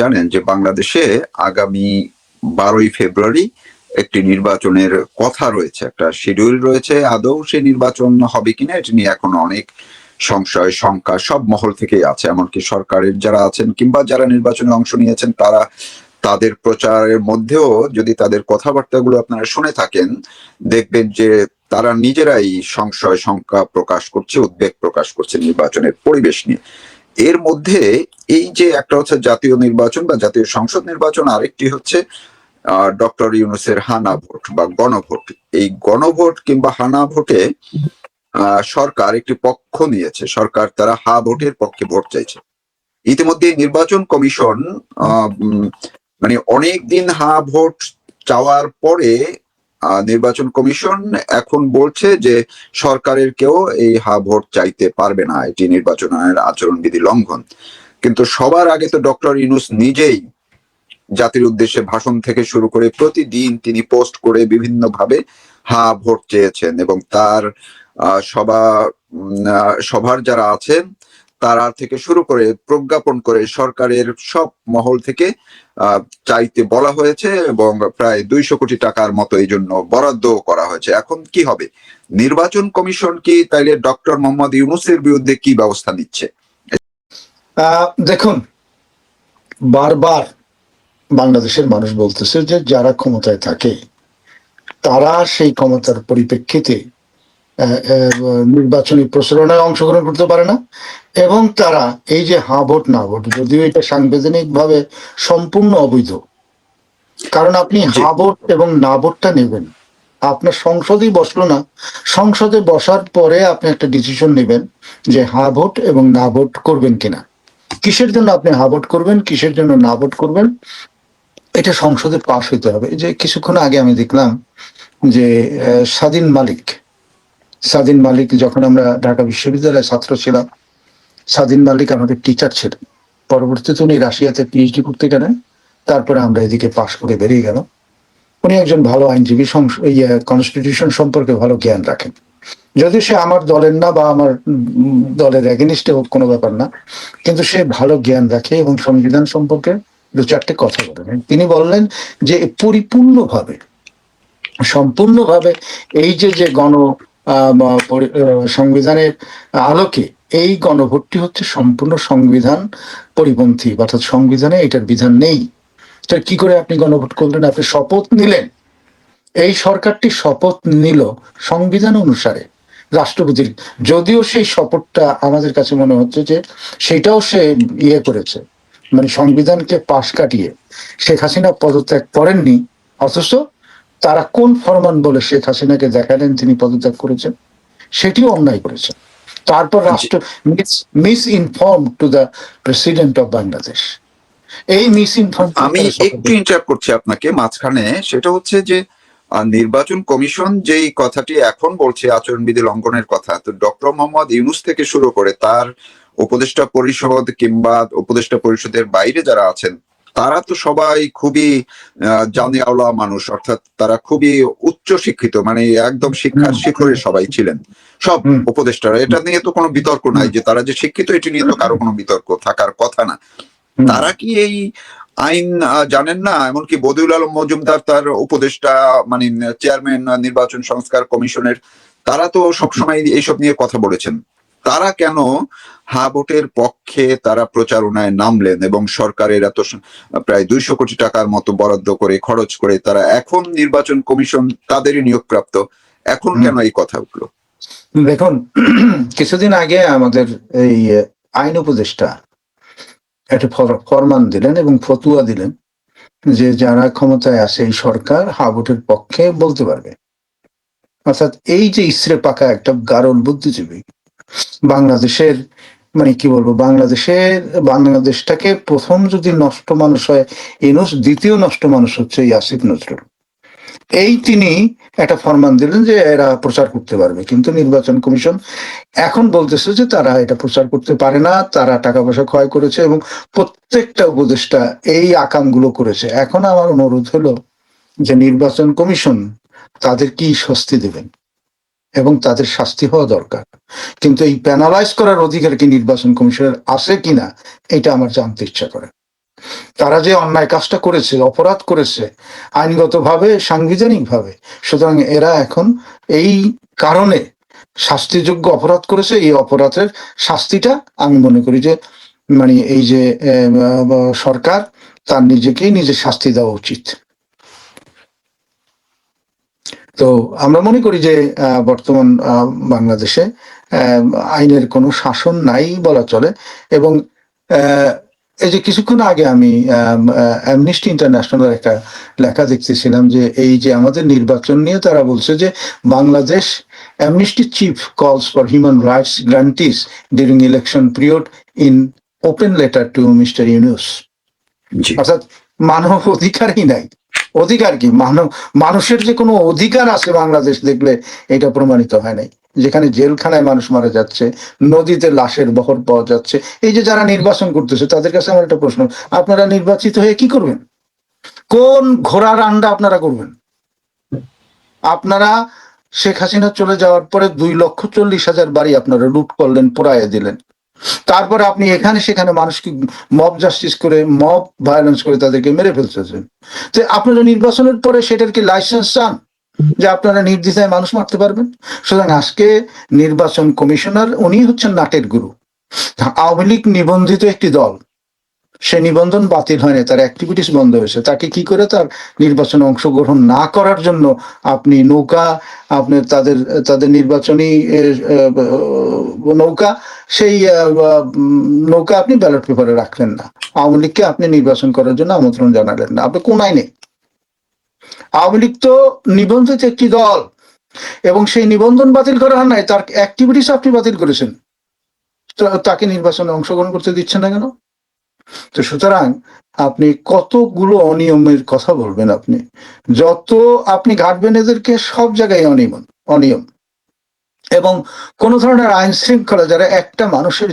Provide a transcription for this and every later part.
জানেন যে বাংলাদেশে আগামী 12ই ফেব্রুয়ারি একটি নির্বাচনের কথা রয়েছে, একটা শিডিউল রয়েছে। আদৌ সে নির্বাচন হবে কিনা এটা নিয়ে এখন অনেক সংশয় শঙ্কা সব মহল থেকেই আছে, এমনকি সরকারের যারা আছেন কিংবা যারা নির্বাচনে অংশ নিয়েছেন তারা তাদের প্রচারের মধ্যেও যদি তাদের কথাবার্তাগুলো আপনারা শুনে থাকেন, দেখবেন যে তারা নিজেরাই সংশয় শঙ্কা প্রকাশ করছে, উদ্বেগ প্রকাশ করছে নির্বাচনের পরিবেশ নিয়ে। এর মধ্যে এই যে একটা হচ্ছে জাতীয় নির্বাচন বা জাতীয় সংসদ নির্বাচন, আরেকটি হচ্ছে ডক্টর ইউনূসের হানা ভোট বা গণভোট। এই গণভোট কিংবা হানা ভোটে সরকার একটি পক্ষ নিয়েছে, সরকার তারা হা ভোটের পক্ষে ভোট চাইছে। ইতিমধ্যে নির্বাচন কমিশন মানে অনেকদিন হা ভোট চাওয়ার পরে নির্বাচন কমিশন এখন বলছে যে সরকারের কেউ এই হা ভোট চাইতে পারবে না, এটি নির্বাচন আইনের আচরণবিধি লঙ্ঘন। কিন্তু সবার আগে তো ডক্টর ইউনূস নিজেই জাতির উদ্দেশ্যে ভাষণ থেকে শুরু করে প্রতিদিন তিনি পোস্ট করে বিভিন্ন ভাবে হা ভোট চেয়েছেন, এবং তার সভার যারা আছেন তারা থেকে শুরু করে প্রজ্ঞাপন করে সরকারের সব মহল থেকে চাইতে বলা হয়েছে, এবং প্রায় 200 কোটি টাকার মতো এই জন্য বরাদ্দ করা হয়েছে। এখন কি হবে? নির্বাচন কমিশন কি তাইলে ডক্টর মোহাম্মদ ইউনূসের বিরুদ্ধে কি ব্যবস্থা নিচ্ছে? দেখুন, বারবার বাংলাদেশের মানুষ বলতেছে যে যারা ক্ষমতায় থাকে তারা সেই ক্ষমতার পরিপ্রেক্ষিতে নির্বাচনী প্রচারণায় অংশগ্রহণ করতে পারে না, এবং তারা এই যে হা ভোট না ভোট, যদিও এটা সাংবিধানিক ভাবে সম্পূর্ণ অবৈধ, কারণ আপনি হা ভোট এবং না ভোটটা নেবেন, আপনার সংসদেই বসলো না, সংসদে বসার পরে আপনি একটা ডিসিশন নেবেন যে হা ভোট এবং না ভোট করবেন কিনা, কিসের জন্য আপনি হা ভোট করবেন, কিসের জন্য না ভোট করবেন, এটা সংসদে পাশ হইতে হবে। যে কিছুক্ষণ আগে আমি দেখলাম যে স্বাধীন মালিক যখন আমরা ঢাকা বিশ্ববিদ্যালয়ের ছাত্র ছিলাম, স্বাধীন মালিক আমাদের টিচার ছিলেন, পরবর্তীতে উনি রাশিয়াতে পিএইচডি করতে গেলেন, তারপরে আমরা এদিকে পাশ করে বেরিয়ে গেল। উনি একজন ভালো আইনজীবী, কনস্টিটিউশন সম্পর্কে ভালো জ্ঞান রাখেন, যদিও সে আমার দলের না বা আমার দলের এগেনিস্টে হোক কোনো ব্যাপার না, কিন্তু সে ভালো জ্ঞান রাখে এবং সংবিধান সম্পর্কে 2-4টে কথা বলেন। তিনি বললেন যে সম্পূর্ণভাবে এই যে সংবিধানের আলোকে এই গণভোটটি হচ্ছে সম্পূর্ণ সংবিধান পরিপন্থী, অর্থাৎ সংবিধানে এটার বিধান নেই। কি করে আপনি গণভোট করলেন? আপনি শপথ নিলেন, এই সরকারটি শপথ নিল সংবিধান অনুসারে রাষ্ট্রপতির, যদিও সেই শপথটা আমাদের কাছে মনে হচ্ছে যে সেটাও সে করেছে, মানে সংবিধানকে পাশ কাটিয়ে শেখ হাসিনা পদত্যাগ করেননি, অথচ তারা কোন ফরমান বলে শেখ হাসিনাকে দেখালেন তিনি পদত্যাগ করেছেন, সেটিও অন্যায় করেছে। তারপর রাষ্ট্র miss inform to the president of Bangladesh. এই মিস ইনফর্ম, আমি একটু ইন্টারাপ্ট করছি আপনাকে মাঝখানে, সেটা হচ্ছে যে নির্বাচন কমিশন যেই কথাটি এখন বলছে আচরণবিধি লঙ্ঘনের কথা, তো ডক্টর মোহাম্মদ ইউনূস থেকে শুরু করে তার উপদেষ্টা পরিষদ কিংবা উপদেষ্টা পরিষদের বাইরে যারা আছেন তারা তো সবাই খুবই জানিয়াওলা মানুষ, অর্থাৎ তারা খুবই উচ্চ শিক্ষিত, মানে একদম শিক্ষার শিখরে সবাই ছিলেন সব উপদেষ্টারা। এটা নিয়ে তো কোনো বিতর্ক নাই যে তারা যে শিক্ষিত, এটি নিয়ে তো কারো কোনো বিতর্ক থাকার কথা না। তারা কি এই আইন জানেন না? এমনকি বদিউল আলম মজুমদার তার উপদেষ্টা, মানে চেয়ারম্যান নির্বাচন সংস্কার কমিশনের, তারা তো সবসময় এইসব নিয়ে কথা বলেছেন। তারা কেন হা ভোটের পক্ষে তারা প্রচারণায় নামলেন এবং সরকারের এত প্রায় 200 কোটি টাকার মতো বরাদ্দ করে খরচ করে তারা এখন নির্বাচন কমিশন তাদেরই নিয়োগপ্রাপ্ত, এখন কেন এই কথা উঠলো? দেখুন, কিছুদিন আগে আমাদের এই আইন উপদেষ্টা একটা ফরমান দিলেন এবং ফতুয়া দিলেন যে যারা ক্ষমতায় আসে এই সরকার হা ভোটের পক্ষে বলতে পারবে। অর্থাৎ এই যে ইসরে পাকা একটা গারল বুদ্ধিজীবী বাংলাদেশের, মানে কি বলবো, বাংলাদেশটাকে প্রথম যদি নষ্ট মানুষ হয় ইউনূস, দ্বিতীয় নষ্ট মানুষ হচ্ছে এই আসিফ নজরুল। এই তিনি একটা ফরমান দিলেন যে এরা প্রচার করতে পারবে, কিন্তু নির্বাচন কমিশন এখন বলতেছে যে তারা এটা প্রচার করতে পারে না, তারা টাকা পয়সা ক্ষয় করেছে এবং প্রত্যেকটা উপদেষ্টা এই আকামগুলো করেছে। এখন আমার অনুরোধ হলো যে নির্বাচন কমিশন তাদের কি স্বস্তি দেবেন এবং তাদের শাস্তি হওয়া দরকার, কিন্তু এই প্যানালাইজ করার অধিকার কি নির্বাচন কমিশনের আছে কিনা এটা আমার জানতে ইচ্ছা করে। তারা যে অন্যায় কাজটা করেছে, অপরাধ করেছে আইনগতভাবে, সাংবিধানিকভাবে, সুতরাং এরা এখন এই কারণে শাস্তিযোগ্য অপরাধ করেছে। এই অপরাধের শাস্তিটা আমি মনে করি যে মানে এই যে সরকার তার নিজেকেই নিজে শাস্তি দেওয়া উচিত। তো আমরা মনে করি যে বর্তমান বাংলাদেশে আইনের কোনো শাসন নাই বলা চলে। এবং এই যে কিছুক্ষণ আগে আমি অ্যামনিস্টি ইন্টারন্যাশনালের একটা লেখা দেখতেছিলাম যে এই যে আমাদের নির্বাচন নিয়ে তারা বলছে যে বাংলাদেশ, অ্যামনিস্টি চিফ কলস for human rights guarantees during election period in open letter to mister Yunus. অর্থাৎ মানব অধিকারই নাই। অধিকার কি? মানুষের যে কোনো অধিকার আছে বাংলাদেশ দেখলে এটা প্রমাণিত হয় নাই। যেখানে জেলখানায় মানুষ মারা যাচ্ছে, নদীতে লাশের বহর পাওয়া যাচ্ছে। এই যে যারা নির্বাচন করতেছে তাদের কাছে আমার একটা প্রশ্ন, আপনারা নির্বাচিত হয়ে কি করবেন? কোন ঘোড়ার আন্ডা আপনারা করবেন? আপনারা শেখ হাসিনা চলে যাওয়ার পরে 2,40,000 বাড়ি আপনারা লুট করলেন, পোড়াইয়া দিলেন। তারপরে আপনি এখানে সেখানে মানুষকে মব জাস্টিস করে, মব ভায়োলেন্স করে তাদেরকে মেরে ফেলতেছেন। তো আপনারা নির্বাচনের পরে সেটার কি লাইসেন্স চান যে আপনারা নির্দ্বিধায় মানুষ মারতে পারবেন? সুতরাং আজকে নির্বাচন কমিশনার উনি হচ্ছেন নাটের গুরু। আওয়ামী লীগ নিবন্ধিত একটি দল, সে নিবন্ধন বাতিল হয়নি, তার অ্যাক্টিভিটিস বন্ধ হয়েছে। তাকে কি করে তার নির্বাচনে অংশগ্রহণ না করার জন্য আপনি নৌকা, আপনার তাদের তাদের নির্বাচনী নৌকা, সেই নৌকা আপনি ব্যালট পেপারে রাখলেন না। আওয়ামী লীগকে আপনি নির্বাচন করার জন্য আমন্ত্রণ জানালেন না। আপনি কোন আইনে? আওয়ামী লীগ তো নিবন্ধিত একটি দল, এবং সেই নিবন্ধন বাতিল করা হয় নাই, তার অ্যাক্টিভিটিস আপনি বাতিল করেছেন। তো তাকে নির্বাচনে অংশগ্রহণ করতে দিচ্ছেন না কেন? তো সুতরাং আপনি কতগুলো অনিয়মের কথা বলবেন? আপনি যত আপনি ঘাটবেন এদেরকে, সব জায়গায় অনিয়ম এবং কোন ধরনের আইন শৃঙ্খলা, যারা একটা মানুষের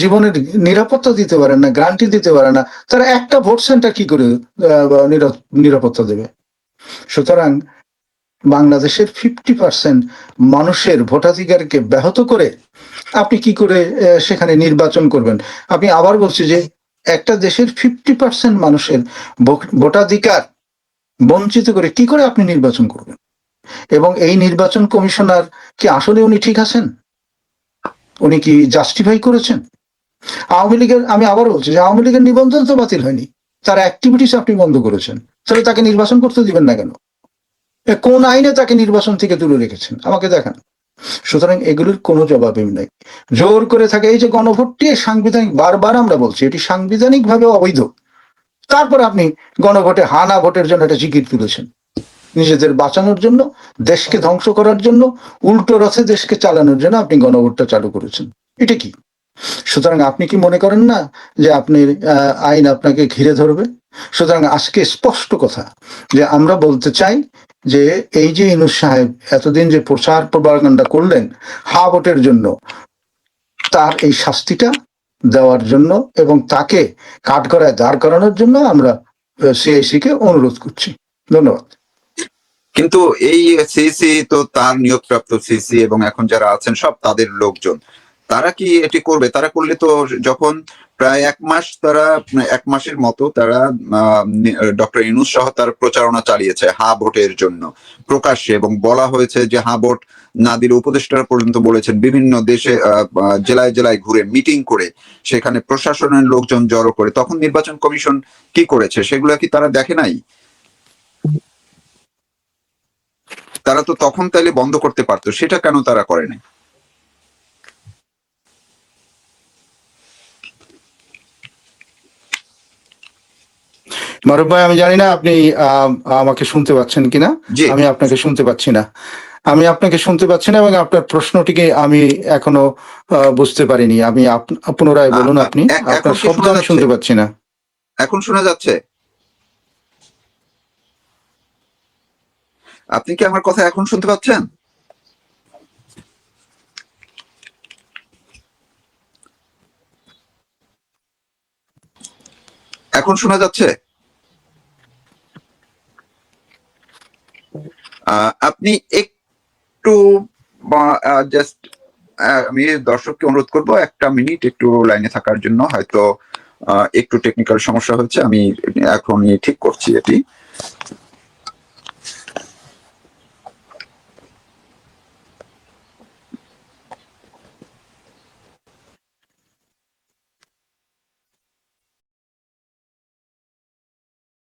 জীবনের নিরাপত্তা দিতে পারেন না, গ্যারান্টি দিতে পারে না, তারা একটা ভোট সেন্টার কি করে নিরাপত্তা দেবে? সুতরাং বাংলাদেশের 50% মানুষের ভোটাধিকারকে ব্যাহত করে আপনি কি করে সেখানে নির্বাচন করবেন? আমি আবার বলছি যে একটা দেশের 50% মানুষের ভোটাধিকার বঞ্চিত করে কি করে আপনি নির্বাচন করবেন? এবং এই নির্বাচন কমিশনার কি আসলে উনি ঠিক আছেন? উনি কি জাস্টিফাই করেছেন? আওয়ামী লীগের, আমি আবার বলছি যে আওয়ামী লীগের নিবন্ধন তো বাতিল হয়নি, তার অ্যাক্টিভিটিস আপনি বন্ধ করেছেন। তাহলে তাকে নির্বাচন করতে দিবেন না কেন? কোন আইনে তাকে নির্বাচন থেকে তুলে রেখেছেন আমাকে দেখান। সুতরাং এগুলোর কোনো জবাবই নাই। জোর করে থাকে এই যে গণভোটটি সাংবিধানিক, বারবার আমরা বলছি এটি সাংবিধানিক ভাবে অবৈধ। তারপর আপনি গণভোটে, হানা ভোটের জন্য একটা জিকির তুলেছেন, নিজেদের বাঁচানোর জন্য, দেশকে ধ্বংস করার জন্য, উল্টো রথে দেশকে চালানোর জন্য আপনি গণভোটটা চালু করেছেন। এটা কি? সুতরাং আপনি কি মনে করেন না যে আপনি আইন আপনাকে ঘিরে ধরবে? সুতরাং আজকে স্পষ্ট কথা যে আমরা বলতে চাই যে এই যে ইউনূস সাহেব এতদিন যে প্রচার প্রপাগান্ডা করলেন হা ভোটের জন্য, তার এই শাস্তিটা দেওয়ার জন্য এবং তাকে কাঠগড়ায় দাঁড় করানোর জন্য আমরা সিআইসি কে অনুরোধ করছি। ধন্যবাদ। কিন্তু এই সিসি তো তার নিয়োগপ্রাপ্ত সিসি এবং এখন যারা আছেন সব তাদের লোকজন, তারা কি এটি করবে? তারা করলে তো, যখন প্রায় 1 মাস, তারা 1 মাসের মতো তারা ডক্টর ইউনূস সহ তার প্রচারণা চালিয়েছে হা ভোটের জন্য প্রকাশ্যে, এবং বলা হয়েছে যে হা ভোট না দিলে, উপদেষ্টারা পর্যন্ত বলেছেন বিভিন্ন দেশে জেলায় জেলায় ঘুরে মিটিং করে সেখানে প্রশাসনের লোকজন জড়ো করে, তখন নির্বাচন কমিশন কি করেছে সেগুলো কি তারা দেখে নাই? তারা তো তখন তাইলে বন্ধ করতে পারতো, সেটা কেন তারা করে নাই? মারুফ ভাই, আমি জানি না আপনি আমাকে শুনতে পাচ্ছেন কিনা। জি, আমি আপনাকে শুনতে পাচ্ছি না। আমি আপনাকে শুনতে পাচ্ছি না এবং আপনার প্রশ্নটিকে আমি এখনো বুঝতে পারিনি। আমি পুনরায় বলুন। আপনি, এখন আপনার কি শব্দ শোনা আমি যাচ্ছে? শুনতে পাচ্ছি না। এখন শোনা যাচ্ছে? আপনি কি আমার কথা এখন শুনতে পাচ্ছেন? এখন শোনা যাচ্ছে? আপনি একটু জাস্ট আমি দর্শককে অনুরোধ করব 1 মিনিট একটু লাইনে থাকার জন্য, হয়তো একটু টেকনিক্যাল সমস্যা হচ্ছে, আমি এখনই ঠিক করছি এটি।